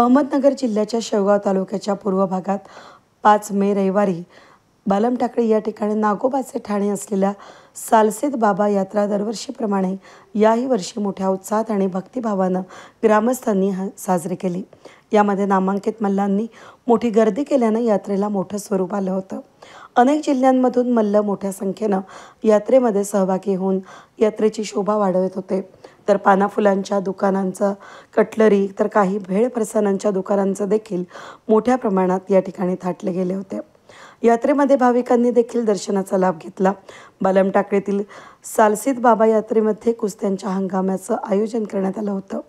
अहमदनगर जिल्ह्याच्या शेवगाव तालुक्याच्या पूर्व भागात 5 मे रविवारी बालम टाकळी या ठिकाणी नागोबाचे ठाणे असलेल्या सालसेत बाबा यात्रा दरवर्षीप्रमाणे याही वर्षी मोठ्या उत्साहात आणि भक्तिभावानं ग्रामस्थांनी साजरी केली। यामध्ये नामांकित मल्लांनी मोठी गर्दी केल्यानं यात्रेला मोठं स्वरूप आलं होतं। अनेक जिल्ह्यांमधून मल्ल मोठ्या संख्येनं यात्रेमध्ये सहभागी होऊन यात्रेची शोभा वाढवत होते। तर पानाफुलांच्या दुकानांचं, कटलरी तर काही भेळ फरसाणांच्या दुकानांचं देखील मोठ्या प्रमाणात या ठिकाणी थाटले गेले होते। यात्रेमध्ये भाविकांनी देखील दर्शनाचा लाभ घेतला। बालम टाकळीतील सालसीत बाबा यात्रेमध्ये कुस्त्यांच्या हंगामाचं आयोजन करण्यात आलं होतं।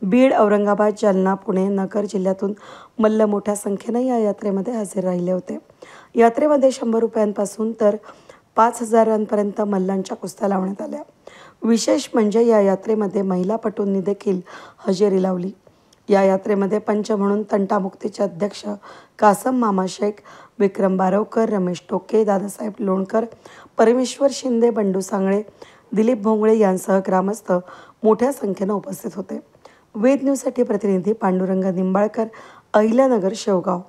बीड, औरंगाबाद, जालना, पुणे, नगर जिल्ह्यातून मल्ल मोठ्या संख्येनं या यात्रेमध्ये हजर राहिले होते। यात्रेमध्ये 100 रुपयांपासून तर 5,000पर्यंत मल्लांच्या कुस्त्या लावण्यात आल्या। विशेष म्हणजे या यात्रेमध्ये महिला पटूंनी देखील हजेरी लावली। या यात्रेमध्ये पंच म्हणून तंटामुक्तीचे अध्यक्ष कासम मामा शेख, विक्रम बारवकर, रमेश टोके, दादासाहेब लोणकर, परमेश्वर शिंदे, बंडू सांगळे, दिलीप भोंगळे यांसह ग्रामस्थ मोठ्या संख्येनं उपस्थित होते। वेद न्यूजसाठी प्रतिनिधी पांडुरंग निंबाळकर, अहिल्यानगर, शेवगाव।